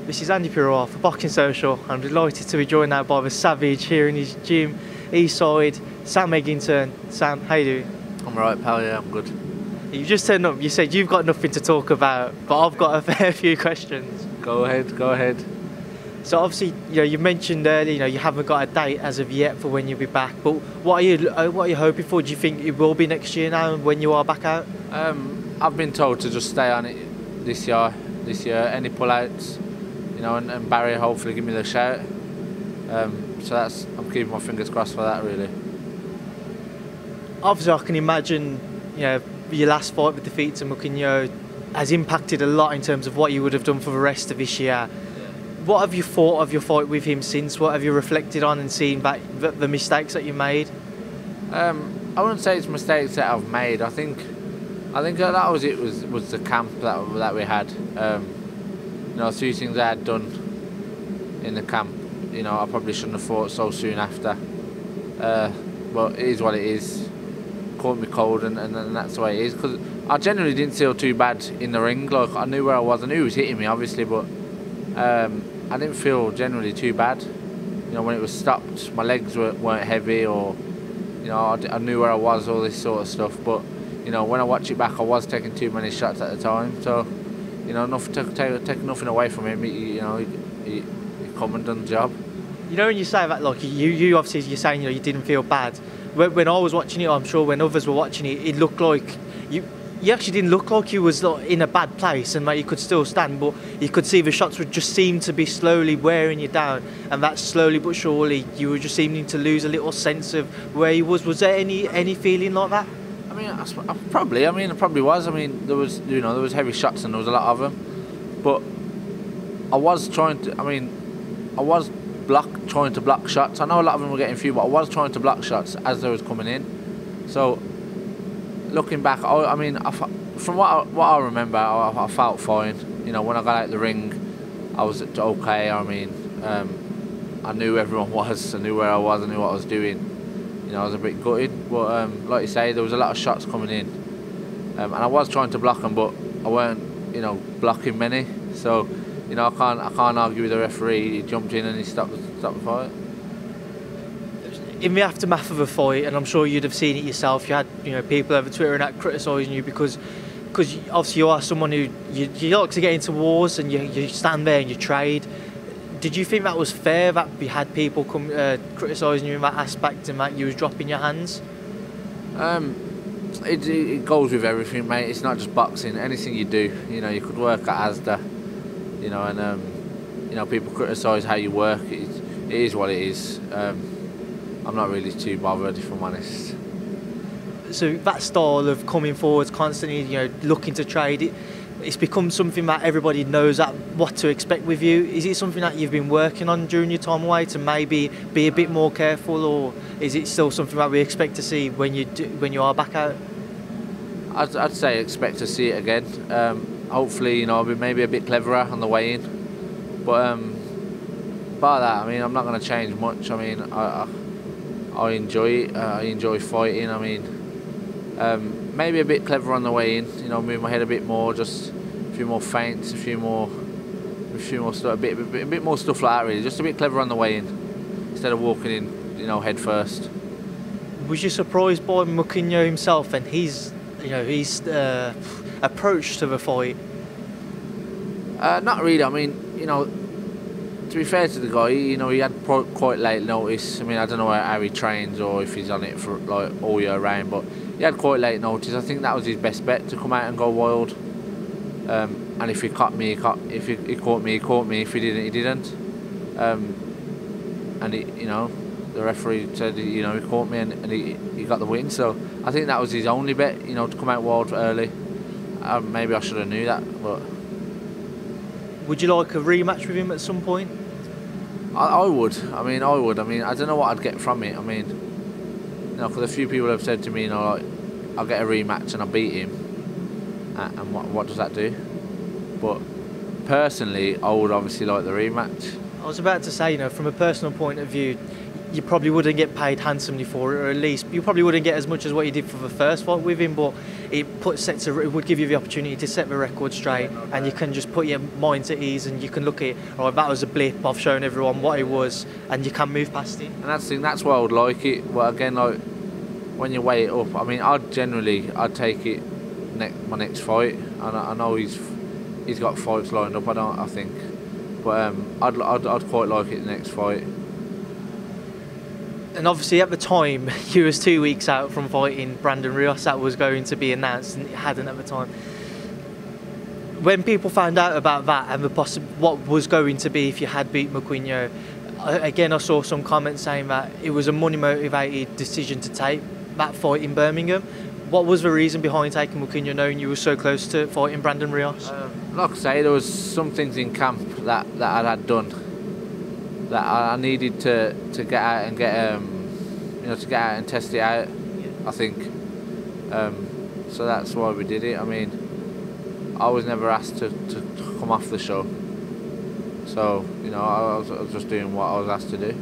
This is Andi Purewal for Boxing Social. I'm delighted to be joined now by the Savage here in his gym, Eastside, Sam Eggington. Sam, how you doing? I'm alright, pal, yeah, I'm good. You just turned up, you said you've got nothing to talk about, but I've got a fair few questions. Go ahead. So obviously, you mentioned earlier, you haven't got a date as of yet for when you'll be back, but what are you hoping for? Do you think it will be next year now when you are back out? I've been told to just stay on it this year. Any pull-outs, and Barry hopefully give me the shout. So I'm keeping my fingers crossed for that, really. Obviously, I can imagine, your last fight with defeat to Mwakinyo has impacted a lot in terms of what you would have done for the rest of this year. What have you thought of your fight with him since? What have you reflected on and seen back the mistakes that you made? I wouldn't say it's mistakes that I've made. I think that was it. Was the camp that we had. A few things I had done in the camp. I probably shouldn't have fought so soon after. But it is what it is. Caught me cold, and that's the way it is. Because I generally didn't feel too bad in the ring. Like, I knew where I was. I knew he was hitting me, obviously, but I didn't feel generally too bad. When it was stopped, my legs weren't heavy, or I knew where I was, all this sort of stuff. But when I watch it back, I was taking too many shots at the time. So take nothing away from him. He come and done the job. When you say that, like you obviously you're saying you didn't feel bad. When I was watching it, I'm sure when others were watching it, it looked like you actually didn't look like you was in a bad place and that you could still stand, but you could see the shots would just seem to be slowly wearing you down, and that slowly but surely you were just seeming to lose a little sense of where you was. Was there any feeling like that? I probably was. There was heavy shots and there was a lot of them, but I was trying to. I was trying to block shots. I know a lot of them were getting few, but I was trying to block shots as they was coming in. So looking back, from what I remember, I felt fine. When I got out the ring, I was okay. I knew everyone was. I knew where I was. I knew what I was doing. I was a bit gutted, but like you say, there was a lot of shots coming in, and I was trying to block them, but I weren't, blocking many. So, I can't argue with the referee. He jumped in and he stopped the fight. In the aftermath of a fight, and I'm sure you'd have seen it yourself, you had people over Twitter and that criticising you because obviously you are someone who you like to get into wars and you stand there and you trade. Did you think that was fair that we had people come criticising you in that aspect and that you was dropping your hands? It goes with everything, mate. It's not just boxing. Anything you do, you could work at Asda, and people criticise how you work. It is what it is. I'm not really too bothered, if I'm honest. So that style of coming forwards constantly, looking to trade, it's become something that everybody knows what to expect with you. Is it something that you've been working on during your time away to maybe be a bit more careful, or is it still something that we expect to see when you are back out? I'd say expect to see it again. Hopefully, I'll be maybe a bit cleverer on the way in. But by that, I'm not going to change much. I enjoy it. I enjoy fighting. Maybe a bit cleverer on the way in. Move my head a bit more, just a few more feints, a few more stuff, a bit more stuff like that. Really, just a bit clever on the way in instead of walking in, head first. Was you surprised by Mwakinyo himself and his approach to the fight? Not really. To be fair to the guy, he had quite late notice. I don't know how he trains or if he's on it for all year round, but he had quite late notice. I think that was his best bet, to come out and go wild. And if he caught me, if he caught me, he caught me. If he didn't, he didn't. And the referee said he caught me and he got the win. So I think that was his only bet, to come out wild early. Maybe I should have knew that, but. Would you like a rematch with him at some point? I would. I don't know what I'd get from it. Because a few people have said to me, I'll get a rematch and I beat him. And what does that do? But personally, I would obviously like the rematch. I was about to say, from a personal point of view, you probably wouldn't get paid handsomely for it, or at least you probably wouldn't get as much as what you did for the first fight with him, but it would give you the opportunity to set the record straight, and you can just put your mind at ease, and you can look at it, all right, that was a blip, I've shown everyone what it was, and you can move past it. And that's why I would like it. Well, again, like when you weigh it up, I mean, I'd take it my next fight. I know he's got fights lined up. I think, but I'd quite like it the next fight. And obviously at the time, you was 2 weeks out from fighting Brandon Rios. That was going to be announced, and it hadn't at the time. When people found out about that and what was going to be if you had beat Mwakinyo, again I saw some comments saying that it was a money-motivated decision to take that fight in Birmingham. What was the reason behind taking Mwakinyo, knowing you were so close to fighting Brandon Rios? Like I say, there was some things in camp that I had done that I needed to get out and to get out and test it out. I think so. That's why we did it. I mean, I was never asked to come off the show, so I was just doing what I was asked to do.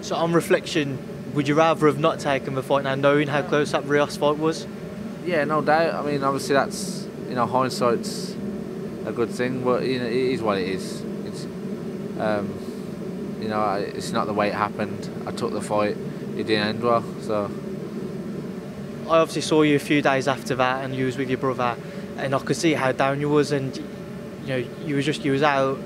So on reflection, would you rather have not taken the fight now, knowing how close that Rios fight was? Yeah, no doubt. I mean, obviously that's hindsight's a good thing, but it is what it is. It's it's not the way it happened. I took the fight. It didn't end well, so. I obviously saw you a few days after that, and you was with your brother, and I could see how down you was, and you was out,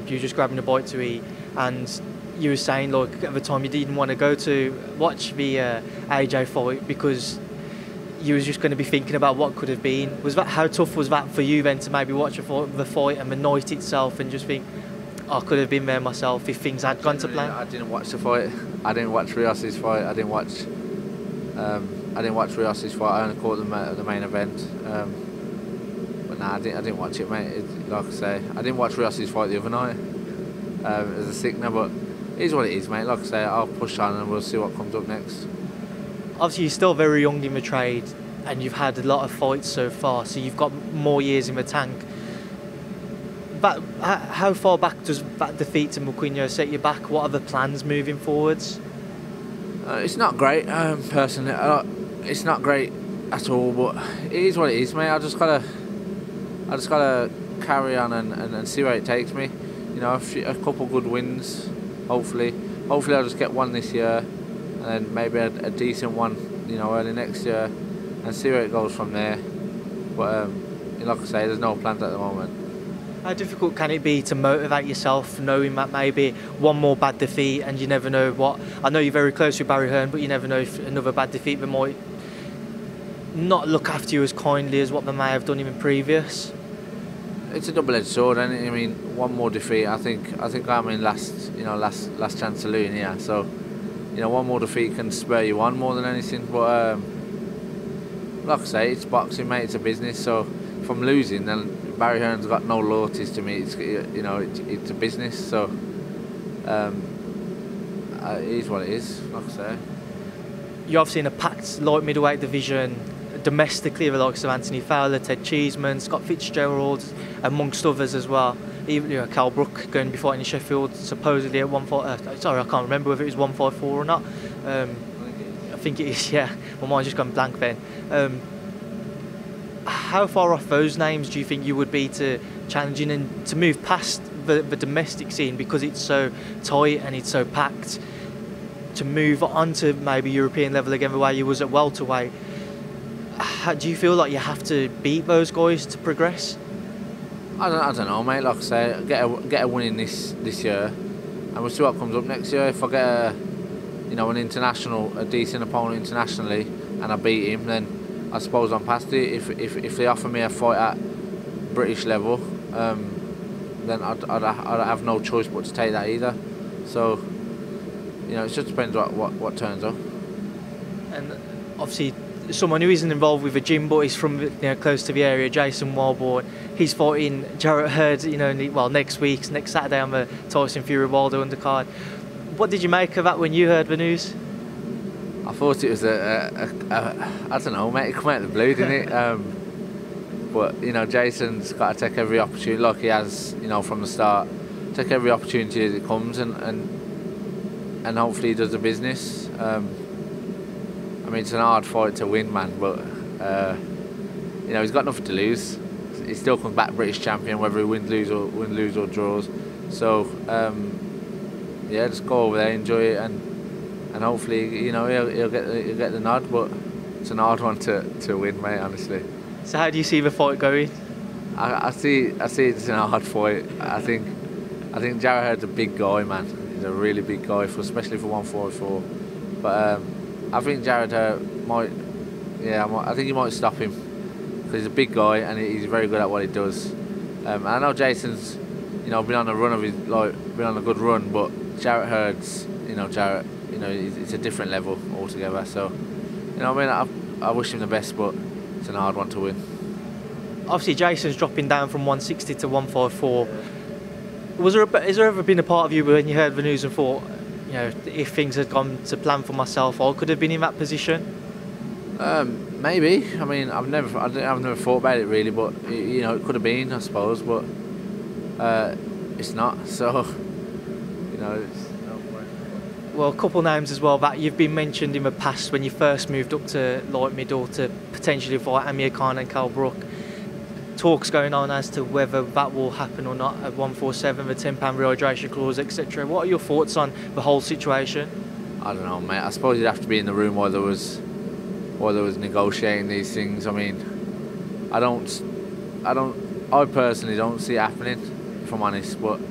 you were just grabbing a bite to eat, and you were saying, like, at the time you didn't want to go to watch the AJ fight because you was just going to be thinking about what could have been. How tough was that for you then, to maybe watch the fight and the night itself and just think, I could have been there myself if things had gone to plan? I didn't watch the fight. I didn't watch Rios's fight. I didn't watch Rios's fight. I only caught the main event. But nah, I didn't watch it, mate. Like I say, I didn't watch Rios's fight the other night as a sickener, but it is what it is, mate. Like I say, I'll push on and we'll see what comes up next. Obviously, you're still very young in the trade, and you've had a lot of fights so far, so you've got more years in the tank. But how far back does that defeat to Mwakinyo set you back? What are the plans moving forwards? It's not great, personally. It's not great at all, but it is what it is, mate. I just gotta carry on and see where it takes me. A couple good wins, hopefully. Hopefully, I'll just get one this year, and then maybe a decent one, early next year, and see where it goes from there. But like I say, there's no plans at the moment. How difficult can it be to motivate yourself, knowing that maybe one more bad defeat, and you never know what... I know you're very close with Barry Hearn, but you never know if another bad defeat that might not look after you as kindly as what they may have done even previous. It's a double-edged sword, and I mean, one more defeat. I think I'm in last chance saloon here. So, one more defeat can spur you on more than anything. But like I say, it's boxing, mate. It's a business. So if I'm losing, then Barry Hearn's got no loyalties to me. It's a business. So it is what it is. Like I say, you're obviously in a packed light middleweight division. Domestically, the likes of Anthony Fowler, Ted Cheeseman, Scott Fitzgerald, amongst others as well. Even Khan-Brook going to be fighting in Sheffield, supposedly at 154. Sorry, I can't remember whether it was 154 or not. I think it is. Yeah, my mind's just gone blank then. How far off those names do you think you would be to challenging and to move past the domestic scene, because it's so tight and it's so packed, to move on to maybe European level again the way you was at welterweight? Do you feel like you have to beat those guys to progress? I don't know, mate. Like I say, get a win in this year, and we'll see what comes up next year. If I get a decent opponent internationally, and I beat him, then I suppose I'm past it. If they offer me a fight at British level, then I'd have no choice but to take that either. So, it just depends what turns up. And obviously, someone who isn't involved with the gym but is from close to the area, Jason Hurd-Welborn, he's fighting Jarrett Hurd next Saturday on the Tyson Fury Wilder undercard. What did you make of that when you heard the news? I thought it was I don't know, mate, it come out of the blue, didn't it? But Jason's got to take every opportunity, like he has from the start, take every opportunity as it comes, and and hopefully he does the business. I mean, it's an hard fight to win, man, but you know, he's got nothing to lose. He still comes back British champion, whether he wins, lose or draws. So yeah, just go over there, enjoy it, and hopefully, you know, he'll get the nod. But it's an hard one to win, mate, honestly. So how do you see the fight going? I see it's a hard fight. I think Jarrett Hurd's a big guy, man. He's a really big guy, especially for 144. But I think Jarrett Hurd might, I think he might stop him because he's a big guy and he's very good at what he does. I know Jason's, you know, been on a run of his, been on a good run, but Jarrett Hurd's, you know, it's a different level altogether. So, you know, I mean, I wish him the best, but it's an hard one to win. Obviously, Jason's dropping down from 160 to 154. Has there ever been a part of you when you heard the news and thought, you know, if things had gone to plan for myself, I could have been in that position? Maybe. I mean, I've never thought about it really, but you know, it could have been, I suppose, but it's not. So, you know, it's no point. Well, a couple names as well that you've been mentioned in the past when you first moved up to light middle to potentially fight Amir Khan and Khan-Brook. Talks going on as to whether that will happen or not at 147, the £10 rehydration clause, etc. What are your thoughts on the whole situation? I don't know, mate. I suppose you'd have to be in the room while there was negotiating these things. I mean, I personally don't see it happening, if I'm honest. But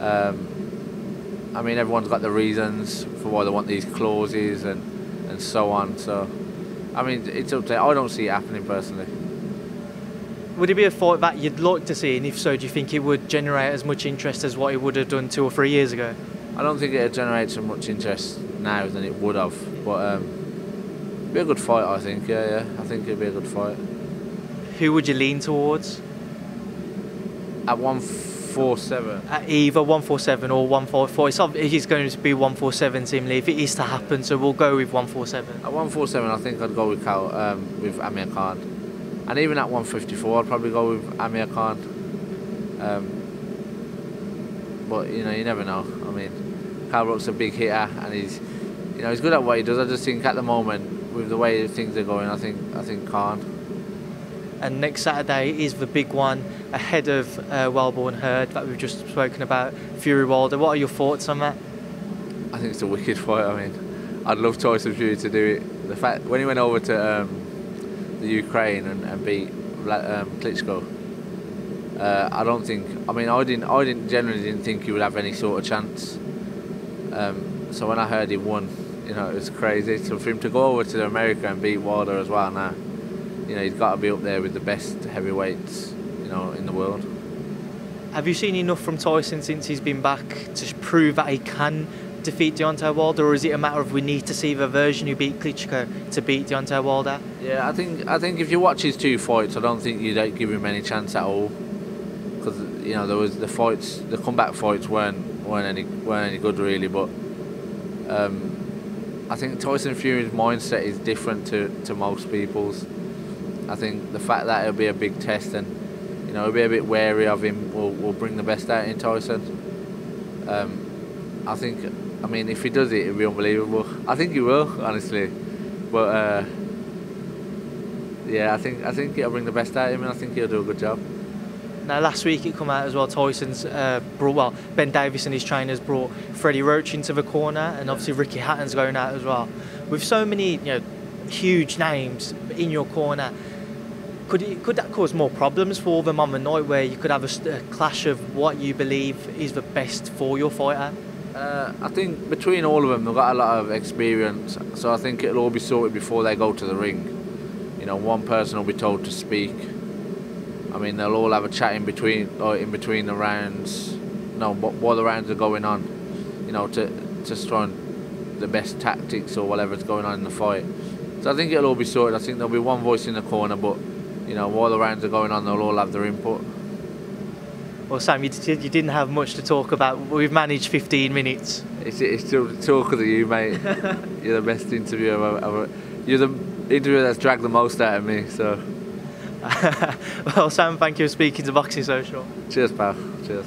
I mean, everyone's got the reasons for why they want these clauses and so on. So, I mean, it's up to them. I don't see it happening personally. Would it be a fight that you'd like to see, and if so, do you think it would generate as much interest as what it would have done 2 or 3 years ago? I don't think it would generate so much interest now than it would have, but it'd be a good fight, I think. Yeah, I think it'd be a good fight. Who would you lean towards? At 147? At either 147 or 154. It's going to be 147, seemingly, if it is to happen, so we'll go with 147. At 147, I think I'd go with Amir Khan. And even at 154, I'd probably go with Amir Khan. But you know, you never know. I mean, Khan-Brook's a big hitter, and he's good at what he does. I just think at the moment, with the way things are going, I think Khan. And next Saturday is the big one ahead of Hurd-Welborn and Hurd that we've just spoken about, Fury Wilder. What are your thoughts on that? I think it's a wicked fight. I mean, I'd love Tyson Fury to do it. The fact when he went over to the Ukraine and beat Klitschko, I generally didn't think he would have any sort of chance. So when I heard he won, you know, it was crazy. So for him to go over to America and beat Wilder as well now, you know, he's got to be up there with the best heavyweights, you know, in the world. Have you seen enough from Tyson since he's been back to prove that he can defeat Deontay Wilder, or is it a matter of we need to see the version who beat Klitschko to beat Deontay Wilder? Yeah, I think if you watch his 2 fights, I don't think you'd give him any chance at all, because you know there was the comeback fights weren't any good really. But I think Tyson Fury's mindset is different to most people's. I think the fact that it'll be a big test and you know he'll be a bit wary of him will bring the best out in Tyson. I mean, if he does it, it'll be unbelievable. I think he will, honestly. But yeah, I think it'll bring the best out of him, and I think he'll do a good job. Now, last week it come out as well. Tyson's Ben Davis and his trainers brought Freddie Roach into the corner, and obviously Ricky Hatton's going out as well. With so many, you know, huge names in your corner, could that cause more problems for them on the night, where you could have a clash of what you believe is the best for your fighter? I think between all of them, they've got a lot of experience, so I think it'll all be sorted before they go to the ring. You know, one person will be told to speak. I mean, they'll all have a chat in between the rounds. No, while the rounds are going on, you know, to try and the best tactics or whatever's going on in the fight. So I think it'll all be sorted. I think there'll be one voice in the corner, but you know, while the rounds are going on, they'll all have their input. Well, Sam, you didn't have much to talk about. We've managed 15 minutes. It's still talk of you, mate. You're the best interviewer ever. You're the interviewer that's dragged the most out of me. So. Well, Sam, thank you for speaking to Boxing Social. Cheers, pal. Cheers.